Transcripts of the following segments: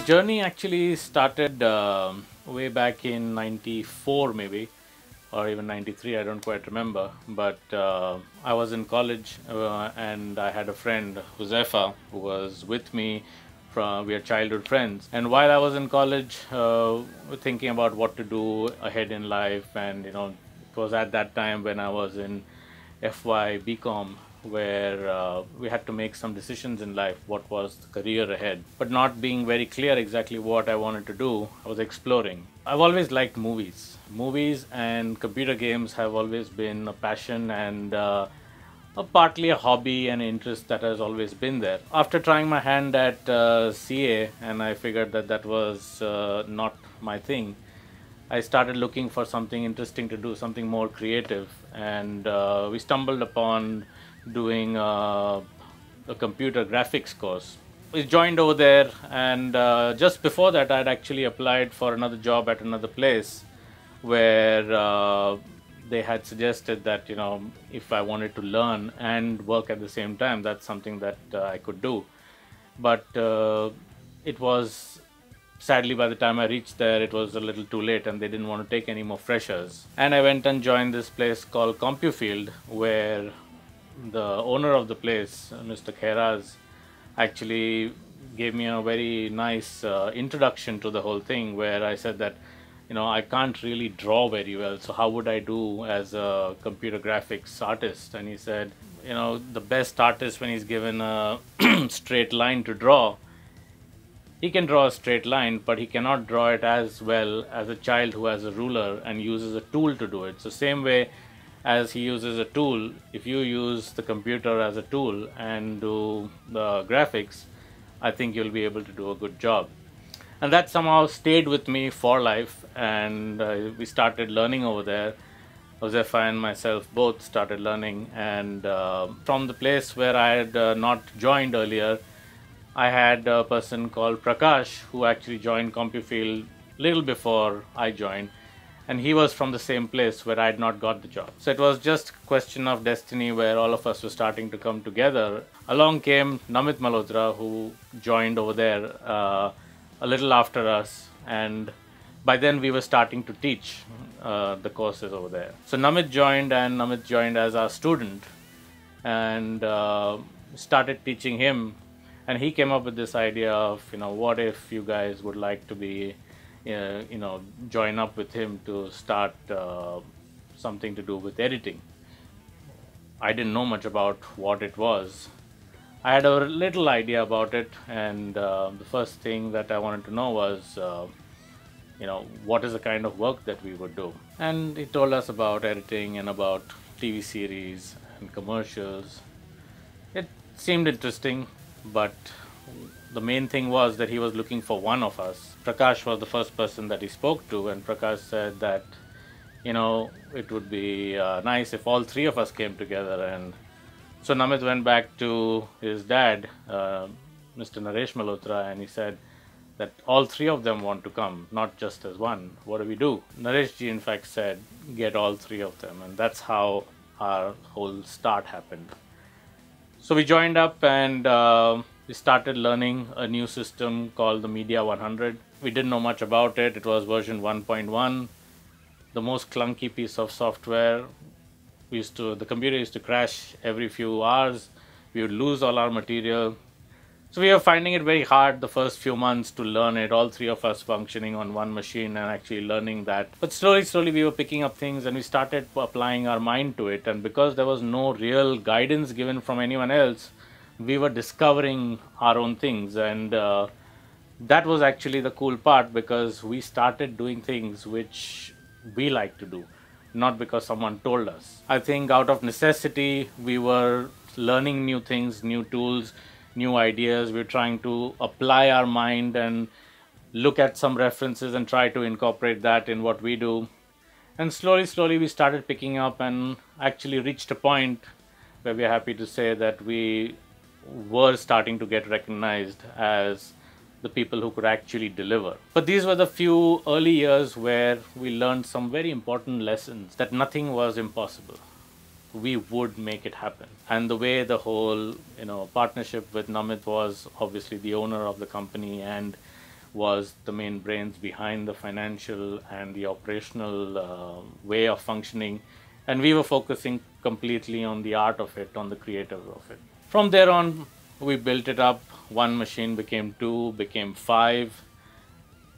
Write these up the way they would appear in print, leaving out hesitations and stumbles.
journey actually started way back in 94 maybe, or even 93, I don't quite remember. But I was in college and I had a friend, Josefa, who was with me. We are childhood friends. And while I was in college, thinking about what to do ahead in life, and it was at that time when I was in FY BCom, where we had to make some decisions in life, what was the career ahead. But not being very clear exactly what I wanted to do, I was exploring. I've always liked movies. Movies and computer games have always been a passion and partly a hobby and interest that has always been there. After trying my hand at CA, and I figured that that was not my thing, I started looking for something interesting to do, something more creative, and we stumbled upon doing a computer graphics course. We joined over there, and just before that, I'd actually applied for another job at another place where they had suggested that if I wanted to learn and work at the same time, that's something that I could do. But it was sadly, by the time I reached there, it was a little too late and they didn't want to take any more freshers. And I went and joined this place called CompuField, where the owner of the place, Mr. Khairaz, actually gave me a very nice introduction to the whole thing, where I said that I can't really draw very well, so how would I do as a computer graphics artist? And he said, the best artist, when he's given a straight line to draw, he can draw a straight line, but he cannot draw it as well as a child who has a ruler and uses a tool to do it. So same way as he uses a tool, if you use the computer as a tool and do the graphics, I think you'll be able to do a good job. And that somehow stayed with me for life, and we started learning over there. Josefa and myself both started learning, and from the place where I had not joined earlier, I had a person called Prakash who actually joined CompuField little before I joined, and he was from the same place where I had not got the job. So it was just a question of destiny, where all of us were starting to come together. Along came Namit Malhotra, who joined over there a little after us, and by then we were starting to teach the courses over there. So Namit joined, and Namit joined as our student, and started teaching him. And he came up with this idea of, what if you guys would like to be, join up with him to start something to do with editing. I didn't know much about what it was. I had a little idea about it, and the first thing that I wanted to know was, what is the kind of work that we would do. And he told us about editing and about TV series and commercials. It seemed interesting. But the main thing was that he was looking for one of us. Prakash was the first person that he spoke to, and Prakash said that, it would be nice if all three of us came together. And so Namit went back to his dad, Mr. Naresh Malhotra, and he said that all three of them want to come, not just as one. What do we do? Naresh ji, in fact, said, get all three of them. And that's how our whole start happened. So we joined up, and we started learning a new system called the Media 100. We didn't know much about it. It was version 1.1, the most clunky piece of software. The computer used to crash every few hours. We would lose all our material. So we were finding it very hard the first few months to learn it, all three of us functioning on one machine and actually learning that. But slowly we were picking up things, and we started applying our mind to it. And because there was no real guidance given from anyone else, we were discovering our own things. And that was actually the cool part, because we started doing things which we like to do, not because someone told us. I think out of necessity, we were learning new things, new tools, new ideas. We're trying to apply our mind and look at some references and try to incorporate that in what we do. And slowly we started picking up, and actually reached a point where we're happy to say that we were starting to get recognized as the people who could actually deliver. But these were the few early years where we learned some very important lessons, that nothing was impossible. We would make it happen. And the way the whole partnership with Namit was, obviously the owner of the company, and was the main brains behind the financial and the operational way of functioning, and we were focusing completely on the art of it, on the creative of it. From there on, we built it up. One machine became two, became five.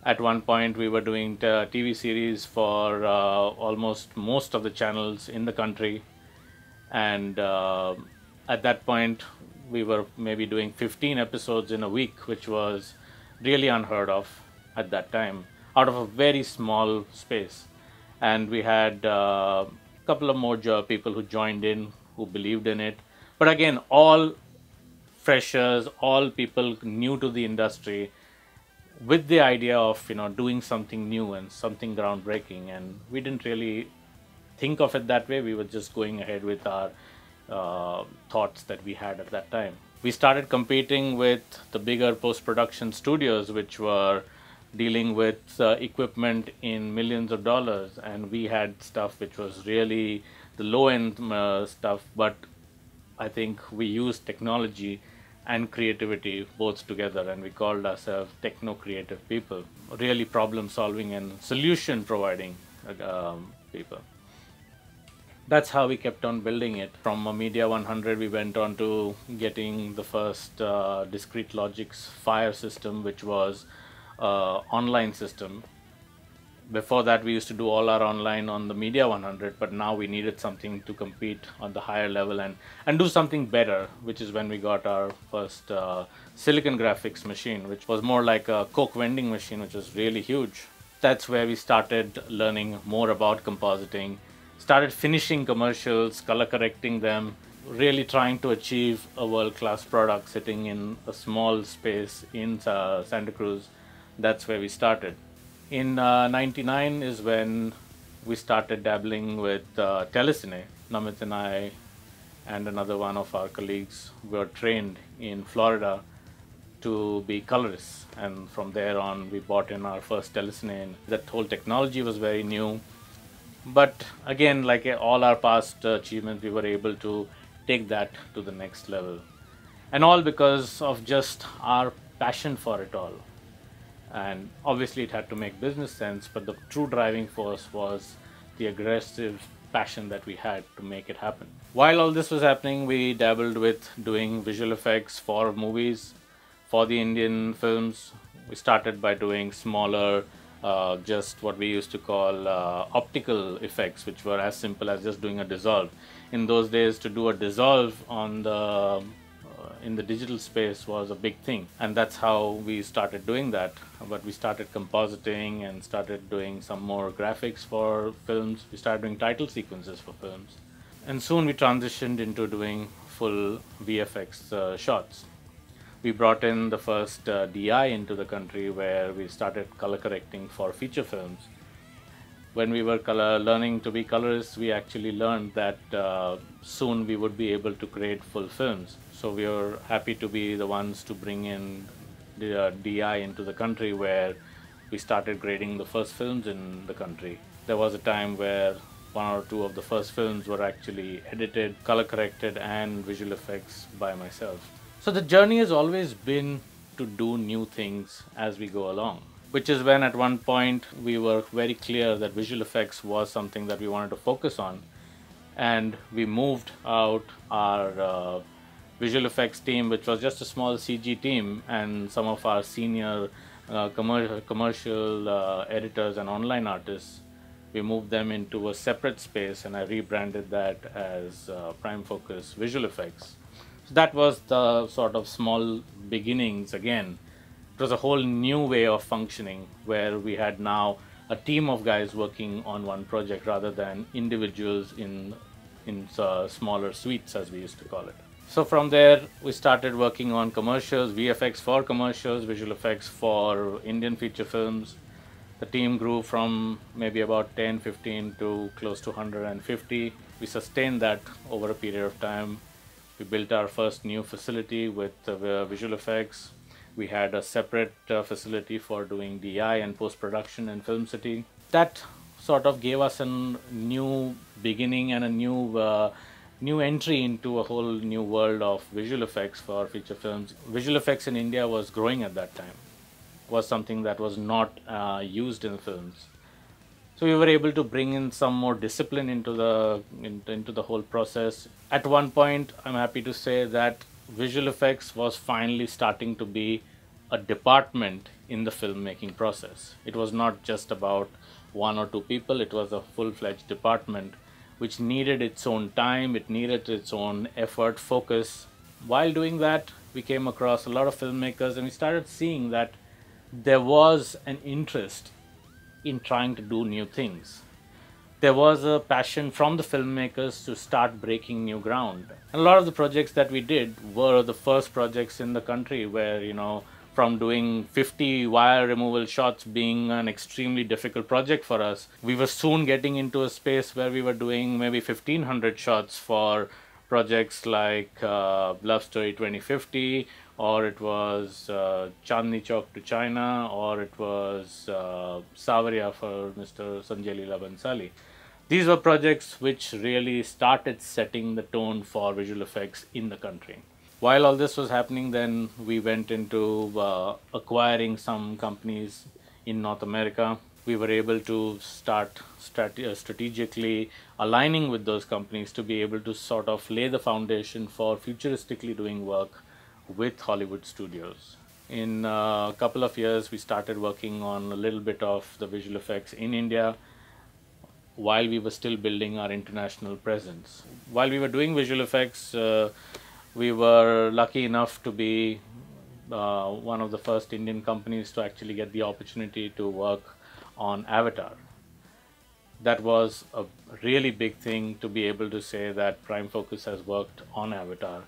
At one point, we were doing TV series for almost most of the channels in the country, and at that point, we were maybe doing 15 episodes in a week, which was really unheard of at that time, out of a very small space. And we had a couple of more people who joined in, who believed in it. But again, all freshers, all people new to the industry, with the idea of doing something new and something groundbreaking. And we didn't really think of it that way. We were just going ahead with our thoughts that we had at that time. We started competing with the bigger post-production studios, which were dealing with equipment in millions of dollars, and we had stuff which was really the low-end stuff, but I think we used technology and creativity both together, and we called ourselves techno-creative people, really problem-solving and solution-providing people. That's how we kept on building it. From a Media 100, we went on to getting the first discrete logics fire system, which was online system. Before that, we used to do all our online on the Media 100, but now we needed something to compete on the higher level and do something better, which is when we got our first silicon graphics machine, which was more like a Coke vending machine, which was really huge. That's where we started learning more about compositing, started finishing commercials, color correcting them, really trying to achieve a world-class product sitting in a small space in Santa Cruz. That's where we started. In '99 is when we started dabbling with telecine. Namit and I and another one of our colleagues were trained in Florida to be colorists, and from there on we bought in our first telecine. That whole technology was very new, but again, like all our past achievements, we were able to take that to the next level, and all because of just our passion for it all. And obviously it had to make business sense, but the true driving force was the aggressive passion that we had to make it happen. While all this was happening, we dabbled with doing visual effects for movies, for the Indian films. We started by doing smaller, just what we used to call optical effects, which were as simple as just doing a dissolve. In those days, to do a dissolve on the in the digital space was a big thing, and that's how we started doing that. But we started compositing and started doing some more graphics for films. We started doing title sequences for films, and soon we transitioned into doing full VFX shots. We brought in the first DI into the country, where we started color correcting for feature films. When we were learning to be colorists, we actually learned that soon we would be able to create full films. So we were happy to be the ones to bring in the DI into the country, where we started grading the first films in the country. There was a time where one or two of the first films were actually edited, color corrected, and visual effects by myself. So the journey has always been to do new things as we go along, which is when at one point we were very clear that visual effects was something that we wanted to focus on, and we moved out our visual effects team, which was just a small CG team, and some of our senior commercial editors and online artists. We moved them into a separate space, and I rebranded that as Prime Focus Visual Effects. So that was the sort of small beginnings again. It was a whole new way of functioning, where we had now a team of guys working on one project rather than individuals in smaller suites, as we used to call it. So from there, we started working on commercials, VFX for commercials, visual effects for Indian feature films. The team grew from maybe about 10, 15 to close to 150. We sustained that over a period of time. We built our first new facility with visual effects. We had a separate facility for doing DI and post-production in Film City. That sort of gave us a new beginning and a new entry into a whole new world of visual effects for feature films. Visual effects in India was growing at that time. was something that was not used in films. So we were able to bring in some more discipline into into the whole process. At one point, I'm happy to say that visual effects was finally starting to be a department in the filmmaking process. It was not just about one or two people, it was a full-fledged department which needed its own time, it needed its own effort, focus. While doing that, we came across a lot of filmmakers and we started seeing that there was an interest in trying to do new things. There was a passion from the filmmakers to start breaking new ground. And a lot of the projects that we did were the first projects in the country where, from doing 50 wire removal shots being an extremely difficult project for us, we were soon getting into a space where we were doing maybe 1500 shots for projects like Love Story 2050, or it was Chandni Chowk to China, or it was Savaria for Mr. Sanjay Leela Bansali. These were projects which really started setting the tone for visual effects in the country. While all this was happening, then we went into acquiring some companies in North America. We were able to start strategically aligning with those companies to be able to sort of lay the foundation for futuristically doing work with Hollywood studios. In a couple of years, we started working on a little bit of the visual effects in India while we were still building our international presence. While we were doing visual effects, we were lucky enough to be one of the first Indian companies to actually get the opportunity to work on Avatar. That was a really big thing to be able to say that Prime Focus has worked on Avatar.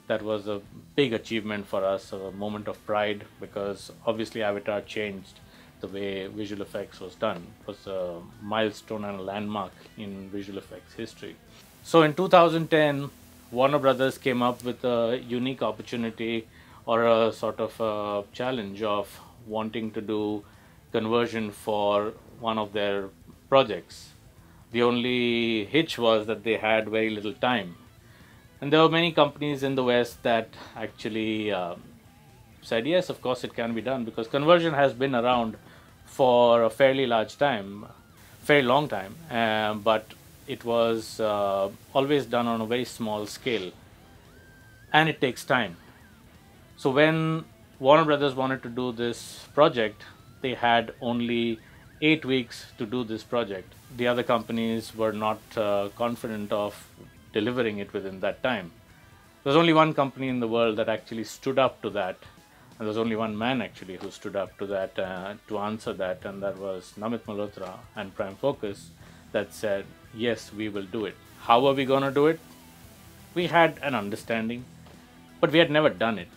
That was a big achievement for us, a moment of pride, because obviously Avatar changed the way visual effects was done. It was a milestone and a landmark in visual effects history. So in 2010, Warner Brothers came up with a unique opportunity or a sort of a challenge of wanting to do conversion for one of their projects. The only hitch was that they had very little time. And there were many companies in the West that actually said, yes, of course it can be done, because conversion has been around for a fairly large time, very long time, but it was always done on a very small scale, and it takes time. So when Warner Brothers wanted to do this project, they had only 8 weeks to do this project. The other companies were not confident of delivering it within that time. There's only one company in the world that actually stood up to that, and there's only one man actually who stood up to that, to answer that, and that was Namit Malhotra and Prime Focus, that said, yes, we will do it. How are we going to do it? We had an understanding, but we had never done it.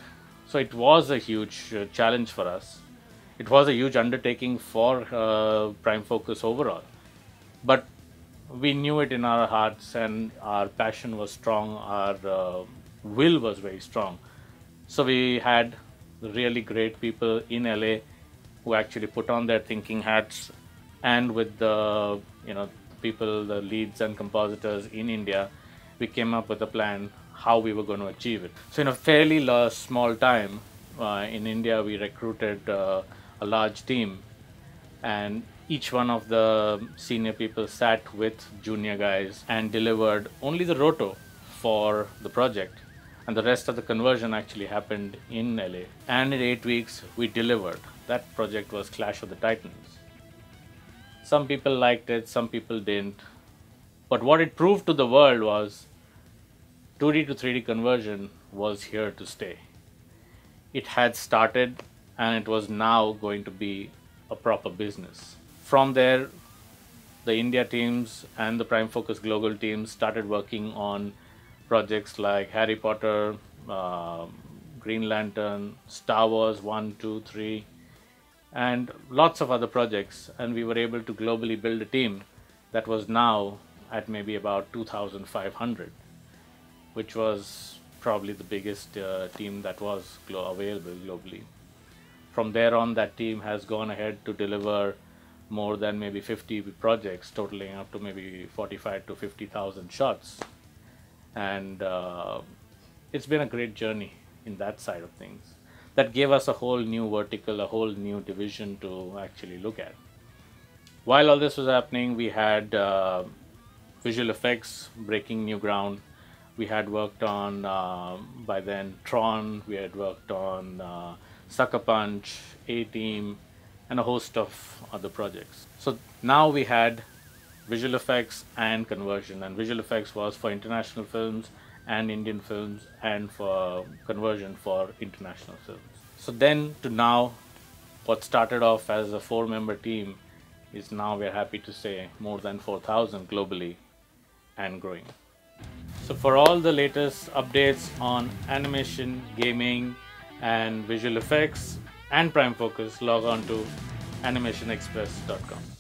So it was a huge challenge for us. It was a huge undertaking for Prime Focus overall. But we knew it in our hearts, and our passion was strong, our will was very strong. So we had really great people in LA who actually put on their thinking hats, and with the people, the leads and compositors in India, we came up with a plan how we were going to achieve it. So in a fairly small time, in India we recruited a large team, and each one of the senior people sat with junior guys and delivered only the roto for the project, and the rest of the conversion actually happened in LA. And in 8 weeks we delivered. That project was Clash of the Titans. Some people liked it, some people didn't, but what it proved to the world was 2D to 3D conversion was here to stay. It had started, and it was now going to be a proper business. From there, the India teams and the Prime Focus global teams started working on projects like Harry Potter, Green Lantern, Star Wars 1, 2, 3, and lots of other projects. And we were able to globally build a team that was now at maybe about 2,500, which was probably the biggest team that was available globally. From there on, that team has gone ahead to deliver more than maybe 50 projects, totaling up to maybe 45 to 50,000 shots. And it's been a great journey in that side of things. that gave us a whole new vertical, a whole new division to actually look at. While all this was happening, we had visual effects breaking new ground. We had worked on, by then, Tron, we had worked on Sucker Punch, A-Team, and a host of other projects. So now we had visual effects and conversion, and visual effects was for international films and Indian films, and for conversion for international films. So then to now, what started off as a 4-member team is now, we're happy to say, more than 4,000 globally and growing. So for all the latest updates on animation, gaming, and visual effects and Prime Focus, log on to animationexpress.com.